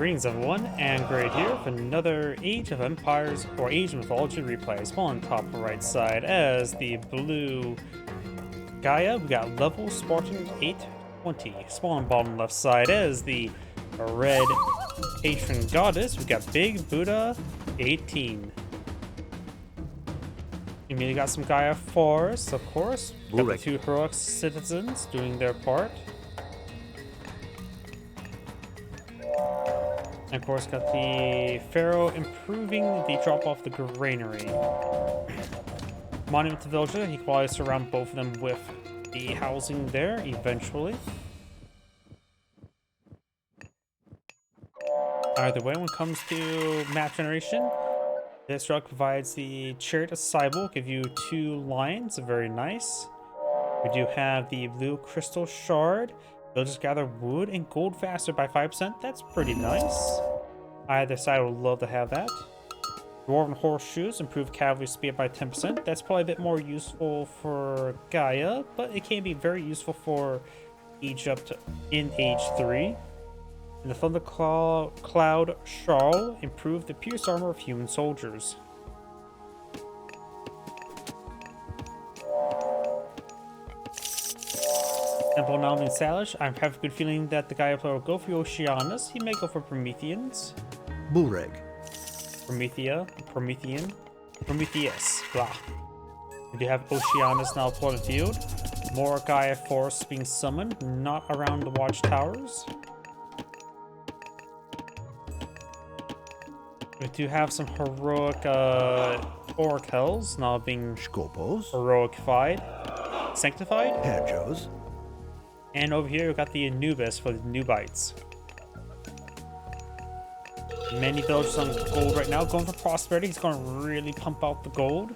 Greetings everyone, and Great here for another Age of Empires or Age of Mythology Replay. Spawn on top right side as the blue Gaia, we got LevelSpartan820. Spawn on bottom left side as the red Patron goddess, we got Bigbuda18. Immediately got some Gaia forests, of course. Got the two heroic citizens doing their part. And of course, got the Pharaoh improving the drop off the granary. Monument to Villager, he quality surround both of them with the housing there eventually. Either way, when it comes to map generation, this drug provides the Chariot of Cybele, give you 2 lions, very nice. We do have the blue crystal shard. They'll just gather wood and gold faster by 5%. That's pretty nice. Either side would love to have that. Dwarven horseshoes improve cavalry speed by 10%. That's probably a bit more useful for Gaia, but it can be very useful for Egypt in Age 3. And the Thunder Cloud Shawl improve the pierce armor of human soldiers. Temple Anomaly and Salish, I have a good feeling that the Gaia player will go for Oceanus. He may go for Prometheans. Bullreg. Prometheus, blah. We do have Oceanus now upon the field. More Gaia forests being summoned, not around the watchtowers. We do have some heroic oracles now being heroicified, sanctified. Hedgehows. And over here, we've got the Anubis for the Nubites. Many villagers on gold right now, going for prosperity. He's going to really pump out the gold.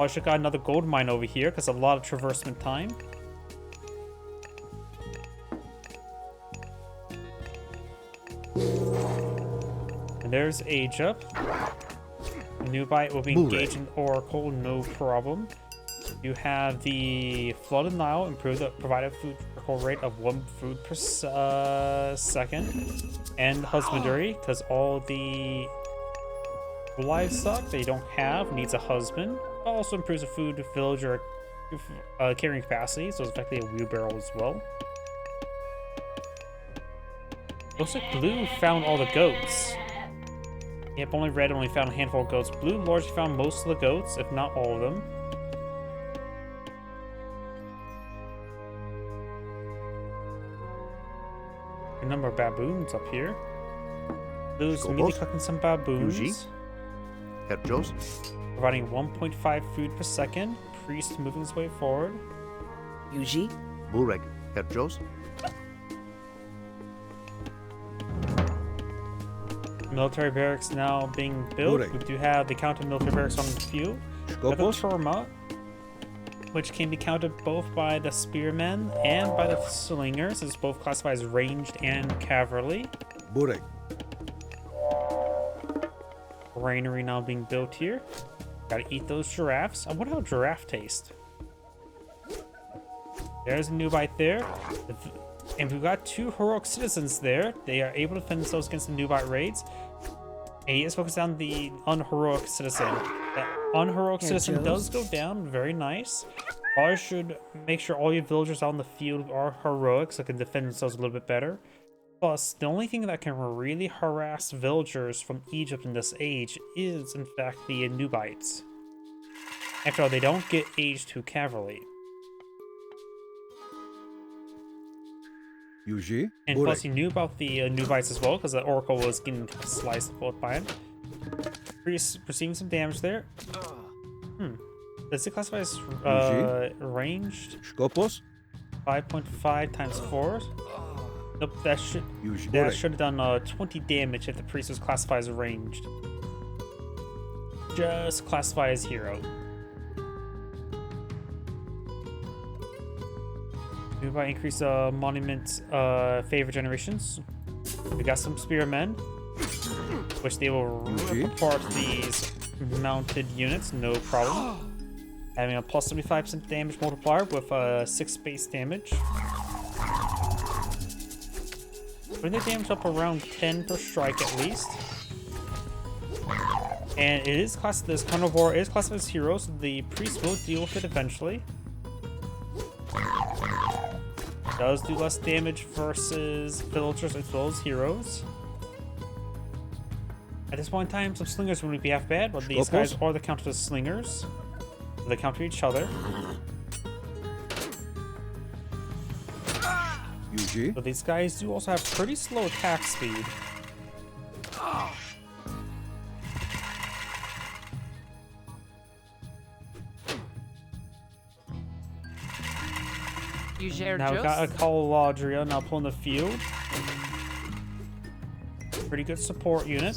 I should have got another gold mine over here because a lot of traversement time. And there's Age Up. Nubite will be engaged in Oracle, no problem. You have the Flooded Nile, improve the provided food rate of 1 food per second. And Husbandry, because all the livestock that you don't have needs a husband. Also improves the food villager carrying capacity, so it's effectively a wheelbarrow as well. Looks like Blue found all the goats. Yep, only Red only found a handful of goats. Blue largely found most of the goats, if not all of them. A number of baboons up here. Blue's immediately cooking some baboons. Providing 1.5 food per second. Priest moving his way forward. Yuji. Bureg. Herjos. Military barracks now being built. We do have the counter military barracks on the field. The Turma, which can be counted both by the spearmen and by the slingers. It's both classified as ranged and cavalry. Bureg. Granary now being built here. Gotta eat those giraffes. I wonder how giraffe taste. There's a Nubite there. And we've got 2 heroic citizens there. They are able to defend themselves against the Nubite raids. And he is focused on the unheroic citizen. That unheroic citizen does go down. Very nice. Probably should make sure all your villagers out in the field are heroic so they can defend themselves a little bit better. Plus, the only thing that can really harass villagers from Egypt in this age is, in fact, the Nubites. After all, they don't get age 2 cavalry. Yuji. And plus, he knew about the Nubites as well, because the Oracle was getting sliced both by him. Receiving some damage there. Does it classify as ranged? Skopos. 5.5 times 4. Nope, that should have done 20 damage if the priest was classified as ranged. Just classify as hero. By increase monument favor generations. We got some spearmen, which they will rip apart these mounted units, no problem. Having a plus 75% damage multiplier with 6 base damage. Bring the damage up around 10 per strike at least. And it is classified, this carnivore is classified as hero, so the priest will deal with it eventually. Does do less damage versus villagers as well as heroes. At this point in time, some slingers wouldn't be half bad, but these guys are the counter to slingers. They counter each other. So these guys do also have pretty slow attack speed. Now we've got a Gaia now pulling the field. Pretty good support unit.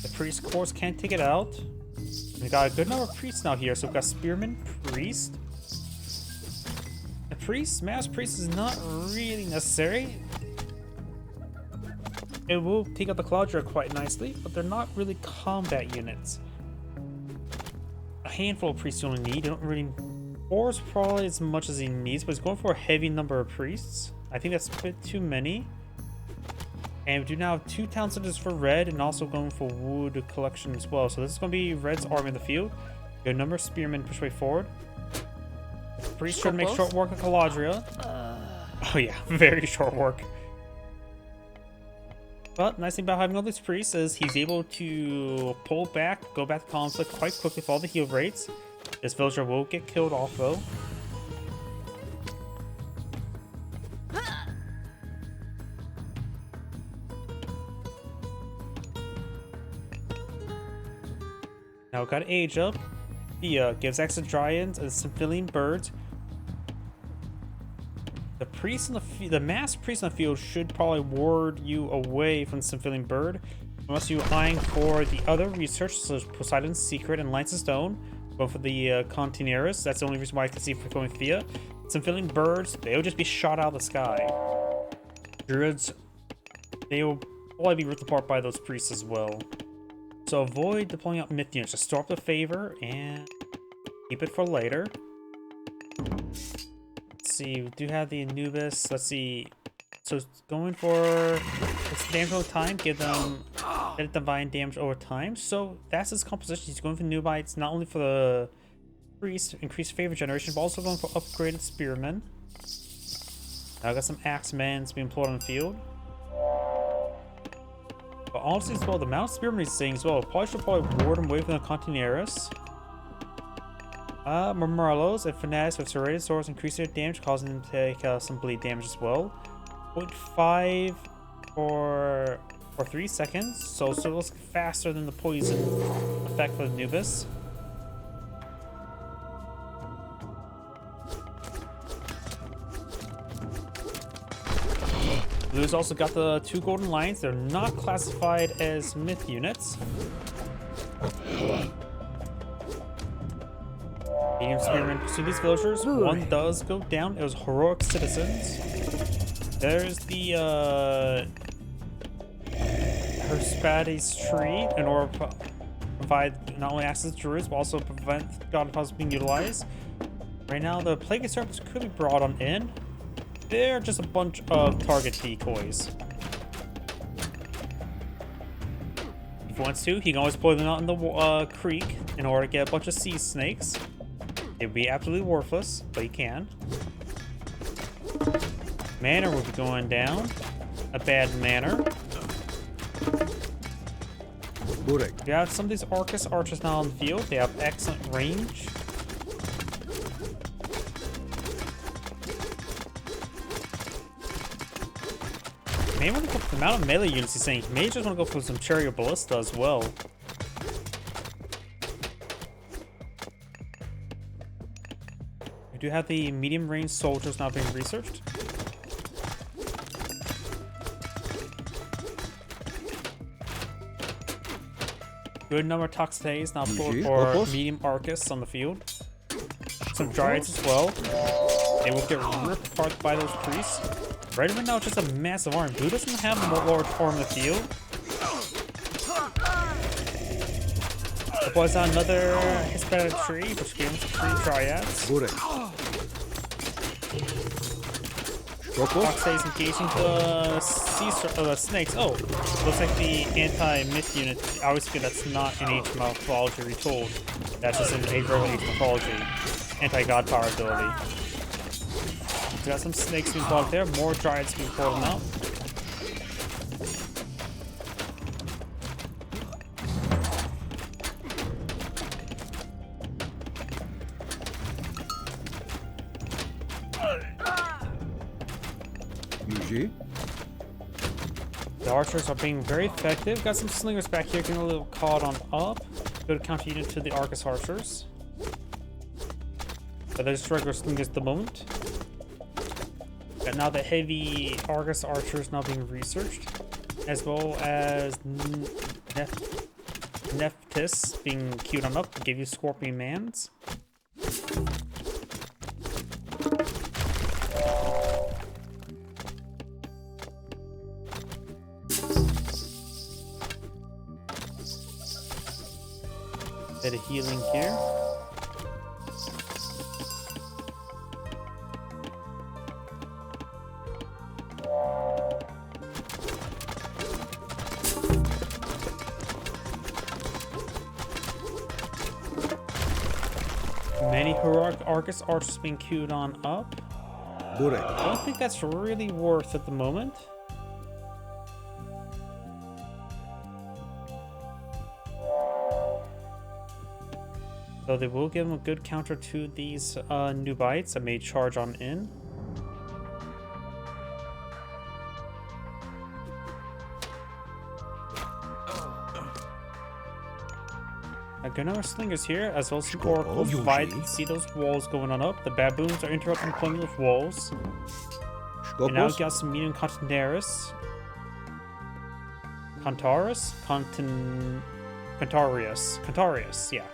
The priest, of course, can't take it out. We've got a good number of priests now here. So we've got Spearman, Priest. The priest, Mass Priest is not really necessary. It will take out the Gaia quite nicely, but they're not really combat units. A handful of priests you only need. You don't really... 4 is probably as much as he needs, but he's going for a heavy number of priests. I think that's a bit too many. And we do now have 2 town centers for red, and also going for wood collection as well. So this is going to be red's army in the field. Good number of spearmen push way forward. Priest trying to make short work of Galadriel. Oh yeah, very short work. But nice thing about having all these priests is he's able to pull back, go back to conflict quite quickly for all the heal rates. This villager will get killed off though. Now we've got Age Up. He gives extra giants and civilian birds. The priest in the mass priest in the field should probably ward you away from civilian bird, unless you're eyeing for the other research, such as Poseidon's Secret and Lights of Stone. Go for the Contineras. That's the only reason why I can see for going Thea. Civilian birds, they'll just be shot out of the sky. Druids, they will probably be ripped apart by those priests as well. So avoid deploying out myth units. Just store up the favor and keep it for later. Let's see, we do have the Anubis. Let's see. So it's going for it's damage over time. Give them divine damage over time. So that's his composition. He's going for Nubites, not only for the priest, increased favor generation, but also going for upgraded spearmen. Now I got some axemans being employed on the field. But honestly as well, the amount of spearmen he's seeing as well, should probably ward him away from the Contineras. Marmarlos and fanatics with serrated swords increase their damage, causing them to take some bleed damage as well. 0.5 for 3 seconds, so it looks faster than the poison effect for the Anubis. Blue's also got the 2 golden lions. They're not classified as myth units. Medium spearmen pursue these villagers. One does go down. It was heroic citizens. There's the Herspades tree in order to provide not only access to druids, but also prevent god deposits being utilized. Right now, the plague serpents could be brought on in. They're just a bunch of target decoys. If he wants to, he can always pull them out in the creek in order to get a bunch of sea snakes. It would be absolutely worthless, but he can. Manor will be going down. A bad manor. We have some of these Arcus archers now on the field. They have excellent range. May want to go for the amount of melee units he's saying. May just want to go for some chariot ballista as well. We do have the medium range soldiers now being researched. Good number of Toxitates now pulled for medium Arcus on the field. Some Dryads as well. They will get ripped apart by those priests. Right now, it's just a massive arm. Blue doesn't have a large arm in the field. Deploys on another Hispanic tree, which gives 3 Dryads. Foxay is engaging the snakes. Oh, looks like the anti-myth unit. I always feel that's not an Age Mythology retooled. That's just an Age Mythology anti-god power ability. We got some snakes being blocked there. More giants being pulled out. The archers are being very effective. Got some slingers back here getting a little caught on up. Good counter unit to the Argus archers. But they're just regular slingers at the moment. Got now the heavy Argus archers now being researched, as well as Nephthys being queued on up to give you Scorpion Mans. Bit of healing here. Many heroic Argus archers being queued on up. I don't think that's really worth at the moment. So they will give them a good counter to these new bites that may charge on in. Gunnar slingers here, as well as some oracles. See those walls going on up. The baboons are interrupting deployment of walls. And now we've got some medium Continaris. Cantarius, yeah.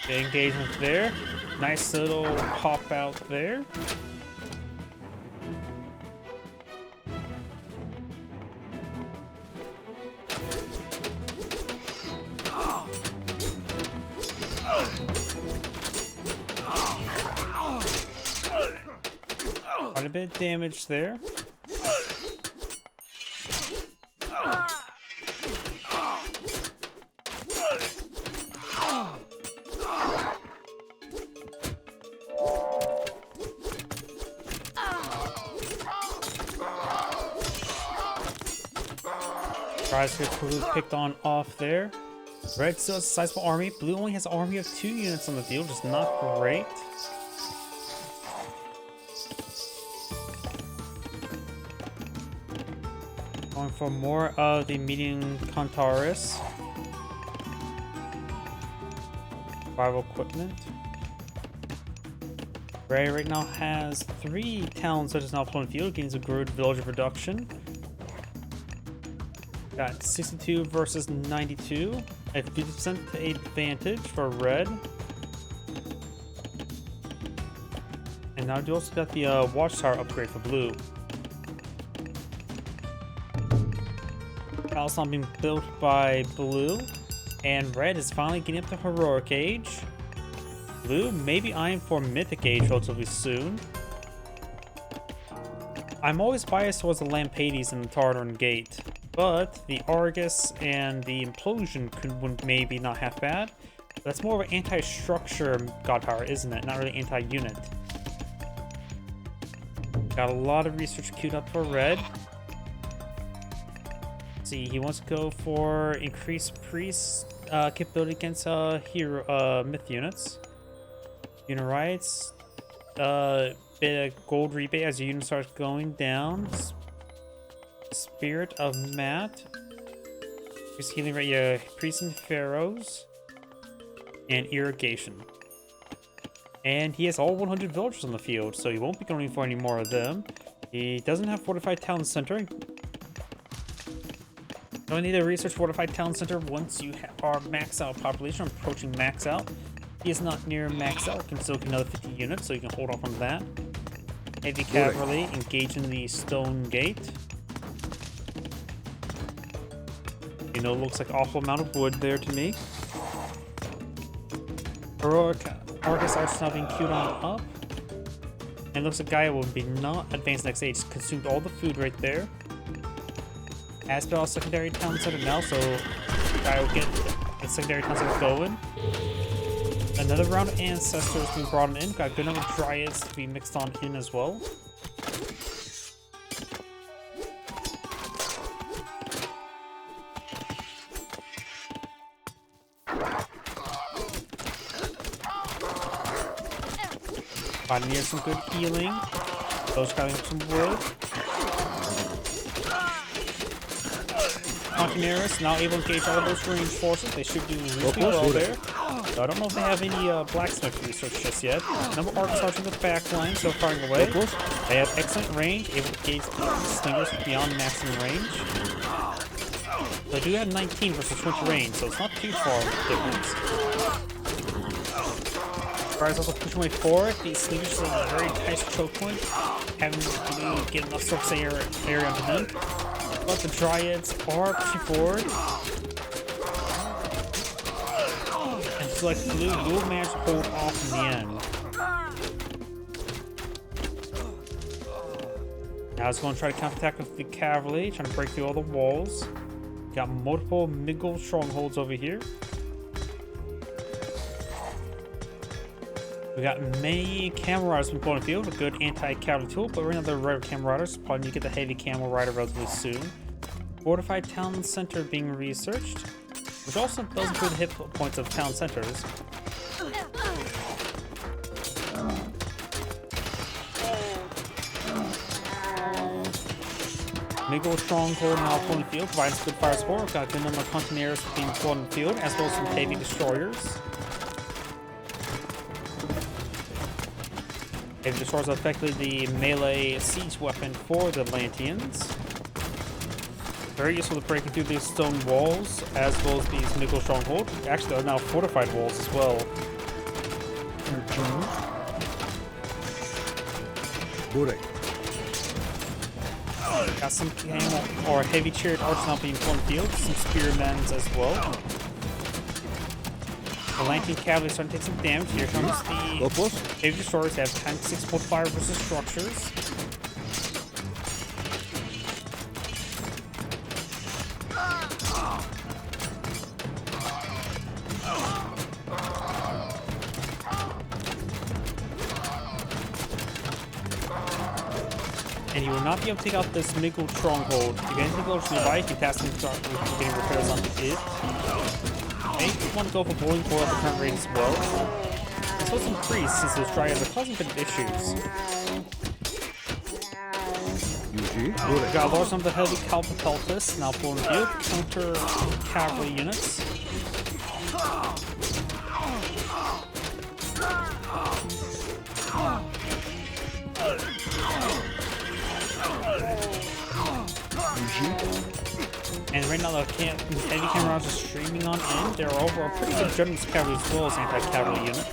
Good engagement there. Nice little pop out there. Quite a bit of damage there. Tries to get quickly picked on off there. Red still has a sizable army. Blue only has an army of 2 units on the field, which is not great. Going for more of the medium Cantaris. Survival equipment. Ray right now has 3 towns that is now on the field, gains a good village of reduction. Got 62 versus 92. A 50% advantage for red. And now you also got the watchtower upgrade for blue. Palace now being built by blue. And red is finally getting up to heroic age. Blue may be eyeing for mythic age relatively soon. I'm always biased towards the Lampades and the Tartarn Gate. But the Argus and the Implosion would maybe not half bad. That's more of an anti-structure god power, isn't it? Not really anti-unit. Got a lot of research queued up for red. Let's see, he wants to go for increased priest capability against myth units. Unit rights. Bit of gold rebate as your unit starts going down. Spirit of Matt. Increased healing rate, yeah, priests and pharaohs. And irrigation. And he has all 100 villagers on the field, so he won't be going for any more of them. He doesn't have fortified town center. You only need to research fortified town center once you are max out population, approaching max out. He is not near max out, can still get another 50 units, so you can hold off on that. Heavy cavalry engaging the stone gate. You know, looks like an awful amount of wood there to me. Heroic Argus are now being queued on up. And it looks like Gaia will be not advanced next stage. Consumed all the food right there. Aspel secondary town center now, so Gaia will get the secondary town center going. Another round of ancestors being brought in. Got a good number of dryads to be mixed on in as well. Near some good healing. Those cutting up some wood. Containers now able to engage all of those range forces. They should do really well there. So I don't know if they have any blacksmith research just yet. Number of arcs in the back line, still firing away. They have excellent range, able to engage slingers beyond maximum range. They do have 19 versus 20 range, so it's not too far of a difference. Guys also pushing way forward. These slingers are a very tight choke point, having to get enough surface area onto them. But the dryads are pushing forward. And select blue will manage to hold off in the end. Now it's going to try to counterattack with the cavalry, trying to break through all the walls. Got multiple Miggle strongholds over here. We got many camel riders from the field, a good anti-cavalry tool, but right now they're regular camel riders, so probably need to get the heavy camel rider relatively soon. Fortified town center being researched, which also does improve the hit points of town centers. Miggle stronghold now pulling the field, providing some good fire support. Got a good number of containers being pulled in the field, as well as some heavy destroyers. Heavy destroyers are effectively the melee siege weapon for the Atlanteans. Very useful to breaking through these stone walls, as well as these Miggle stronghold. Actually, there are now fortified walls as well. Got some camel or heavy chariot archers now being pulled in the field. Some spearmen as well. The Atlantean cavalry is starting to take some damage. Here comes the heavy destroyers. They have 10-6 multiplier versus structures. And you will not be able to take out this Miggle stronghold. If anything goes nearby, you can pass them to getting repairs on it. You want to go for boiling boil at the current rate as well. This was increased since those dryads are causing a bit of issues. Got a large number of heavy Calpapeltis now pulling the field, counter cavalry units. And right now the heavy cameras are streaming on in. They're over a pretty good generous cavalry as well as anti-cavalry unit.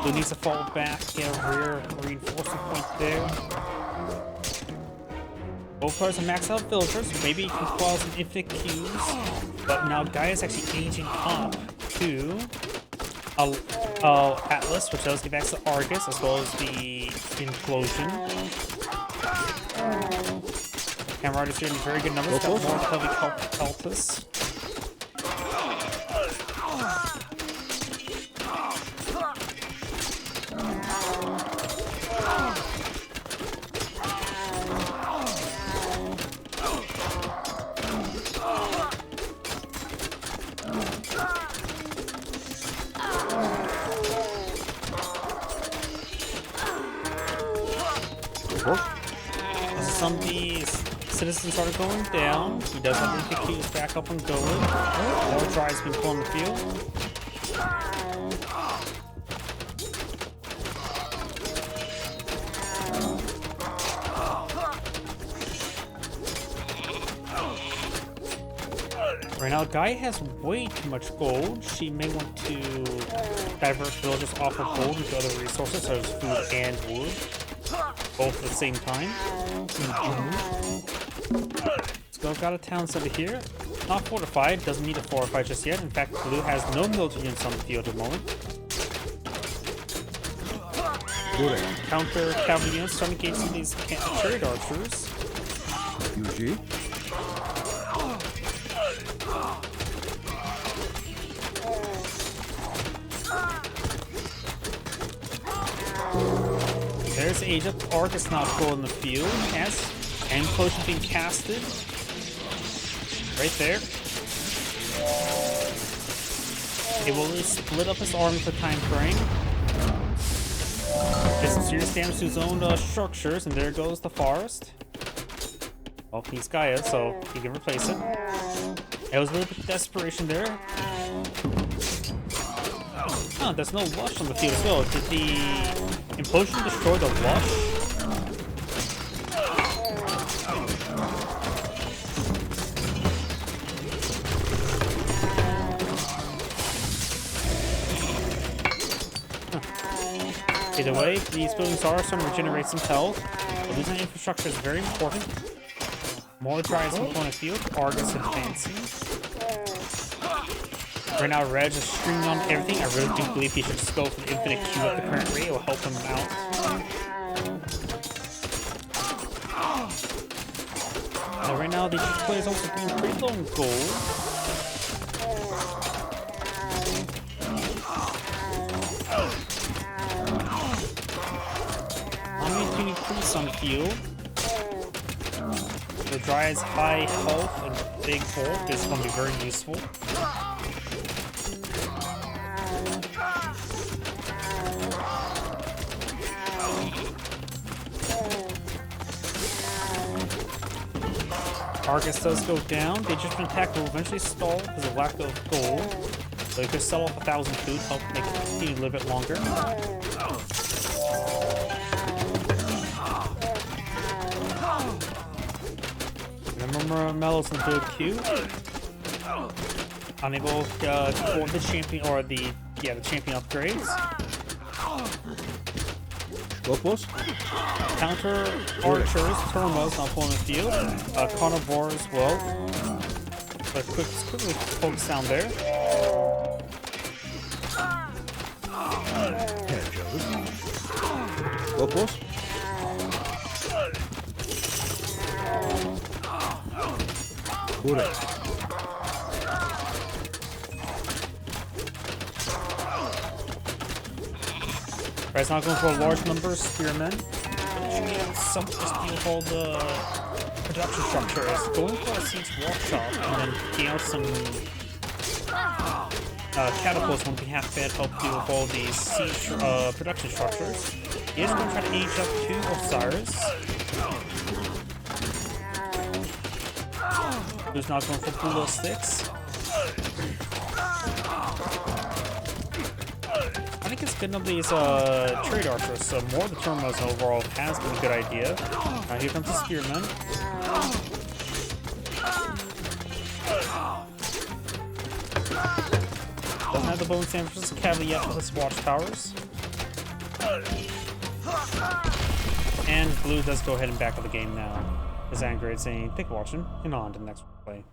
Blue needs to fall back, get a rear reinforcement point there. Both players are maxed out villagers, so maybe you can call some infinite Qs. But now Gaia is actually aging up to Atlas, which does give access to Argus as well as the implosion. Camera riders here in very good numbers. Got more heavy Calpapeltis. Some of these citizens are going down. He does have the keys back up and going. More drives been pulling the field. Right now, Gaia has way too much gold. She may want to divert villagers off of gold into other resources such as food and wood. Both at the same time. Let's Still got a town center here. Not fortified, doesn't need a fortified just yet. In fact, blue has no military units on the field at the moment. Counter cavalry units trying to engage some of these chariot archers. UG. There's Asia. Argus now full in the field. As end potion being casted. Right there. It will really split up his army for time frame. Get some serious damage to his own structures, and there goes the forest. Well, he's Gaia, so he can replace it. It was a little bit of desperation there. Oh, there's no lush on the field as well. Did the implosion destroy the lush? Either way, these buildings are starting to regenerate some health. But losing infrastructure is very important. More Dryads in the corner field. Argus advancing. Right now, Reg is streaming on everything. I really do believe he should just go for the infinite Q at the current rate. It will help him out. Now, right now, the player is also doing pretty low in gold. To increase on field. The Dryad's high health and big bulk is going to be very useful. Argus does go down. The Egyptian attack will eventually stall because of lack of gold. So you could sell off 1,000 food, help make it continue a little bit longer. Remember Melo's in good queue. Unable for the champion or the champion upgrades. Locals. Counter archers, Turmo's not pulling the field. Carnivore as well. But quickly focus down there. Locals. Right, not going for a large number of spearmen. Some just all the production structure is going for a siege workshop and then taking out some catapults when we have to help do with all these siege production structures. He is going to try to age up to Osiris. Who's not going for ballistics. I think it's good enough these trade archers, so more of the Turmos overall has been a good idea. Here comes the spearman. Doesn't have the bone sandwiches cavalry yet with his watchtowers. And blue does go ahead and back up the game now. As Angry saying, thank you for watching, and on to the next play.